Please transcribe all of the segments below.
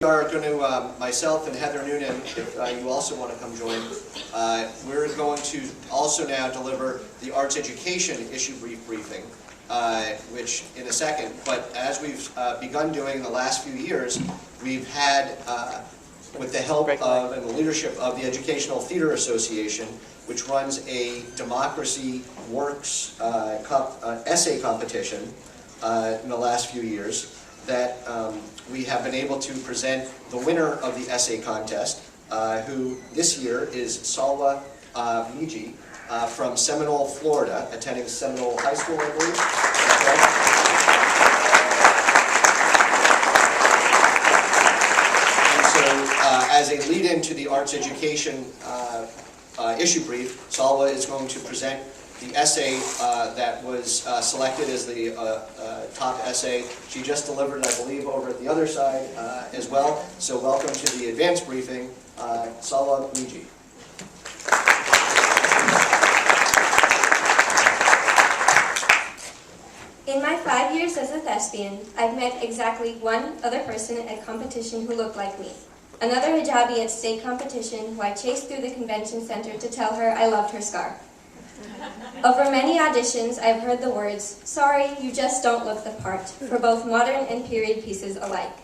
We are going to, myself and Heather Noonan, if you also want to come join, we're going to also now deliver the arts education issue briefing, which in a second, but as we've begun doing in the last few years, we've had, with the help of and the leadership of the Educational Theater Association, which runs a Democracyworks essay competition in the last few years, that we have been able to present the winner of the essay contest, who this year is Salwa Meghjee from Seminole, Florida, attending Seminole High School, I believe. And so, as a lead-in to the arts education issue brief, Salwa is going to present the essay that was selected as the top essay. She just delivered, I believe, over at the other side as well. So welcome to the advanced briefing, Salwa Meghjee. In my 5 years as a thespian, I've met exactly one other person at competition who looked like me. Another hijabi at state competition who I chased through the convention center to tell her I loved her scarf. Over many auditions, I've heard the words, "Sorry, you just don't look the part," for both modern and period pieces alike.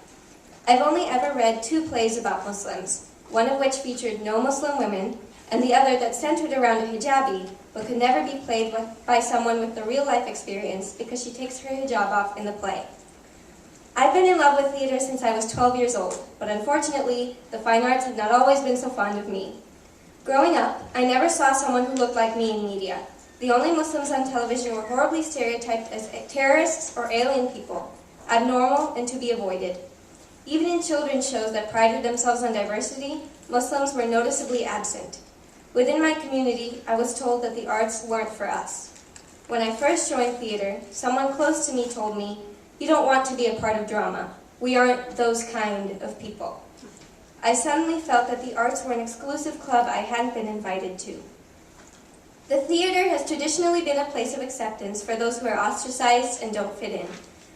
I've only ever read 2 plays about Muslims, one of which featured no Muslim women, and the other that centered around a hijabi, but could never be played by someone with the real-life experience because she takes her hijab off in the play. I've been in love with theater since I was 12 years old, but unfortunately, the fine arts have not always been so fond of me. Growing up, I never saw someone who looked like me in media. The only Muslims on television were horribly stereotyped as terrorists or alien people, abnormal and to be avoided. Even in children's shows that prided themselves on diversity, Muslims were noticeably absent. Within my community, I was told that the arts weren't for us. When I first joined theater, someone close to me told me, "You don't want to be a part of drama. We aren't those kind of people." I suddenly felt that the arts were an exclusive club I hadn't been invited to. The theater has traditionally been a place of acceptance for those who are ostracized and don't fit in,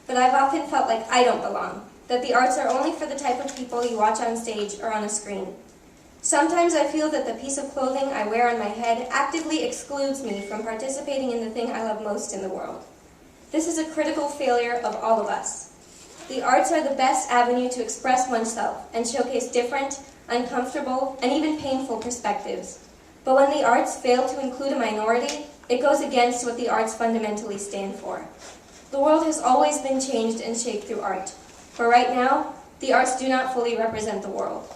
but I've often felt like I don't belong, that the arts are only for the type of people you watch on stage or on a screen. Sometimes I feel that the piece of clothing I wear on my head actively excludes me from participating in the thing I love most in the world. This is a critical failure of all of us. The arts are the best avenue to express oneself and showcase different, uncomfortable, and even painful perspectives. But when the arts fail to include a minority, it goes against what the arts fundamentally stand for. The world has always been changed and shaped through art. But right now, the arts do not fully represent the world.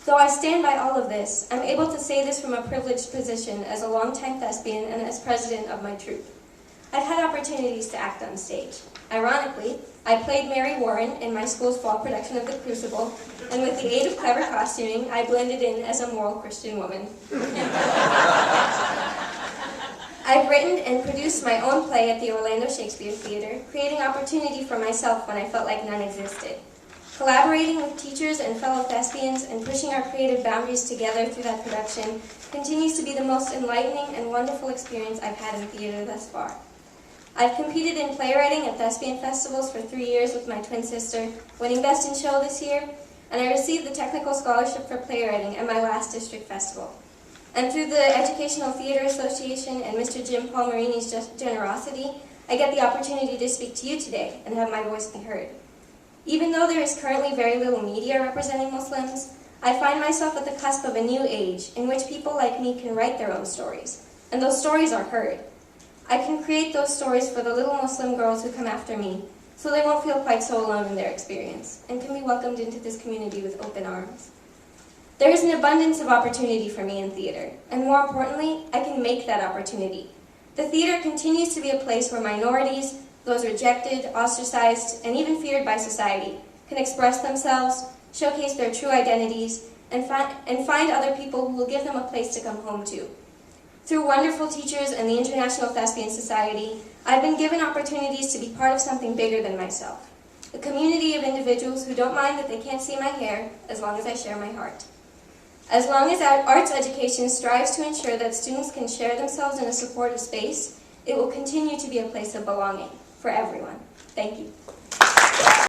Though I stand by all of this, I'm able to say this from a privileged position as a longtime thespian and as president of my troupe. I've had opportunities to act on stage. Ironically, I played Mary Warren in my school's fall production of The Crucible, and with the aid of clever costuming, I blended in as a moral Christian woman. I've written and produced my own play at the Orlando Shakespeare Theater, creating opportunity for myself when I felt like none existed. Collaborating with teachers and fellow thespians and pushing our creative boundaries together through that production continues to be the most enlightening and wonderful experience I've had in theater thus far. I've competed in playwriting at thespian festivals for 3 years with my twin sister, winning Best in Show this year, and I received the Technical Scholarship for Playwriting at my last district festival. And through the Educational Theater Association and Mr. Jim Palmerini's generosity, I get the opportunity to speak to you today and have my voice be heard. Even though there is currently very little media representing Muslims, I find myself at the cusp of a new age in which people like me can write their own stories, and those stories are heard. I can create those stories for the little Muslim girls who come after me, so they won't feel quite so alone in their experience, and can be welcomed into this community with open arms. There is an abundance of opportunity for me in theater, and more importantly, I can make that opportunity. The theater continues to be a place where minorities, those rejected, ostracized, and even feared by society, can express themselves, showcase their true identities, and find other people who will give them a place to come home to. Through wonderful teachers and the International Thespian Society, I've been given opportunities to be part of something bigger than myself. A community of individuals who don't mind that they can't see my hair, as long as I share my heart. As long as arts education strives to ensure that students can share themselves in a supportive space, it will continue to be a place of belonging for everyone. Thank you.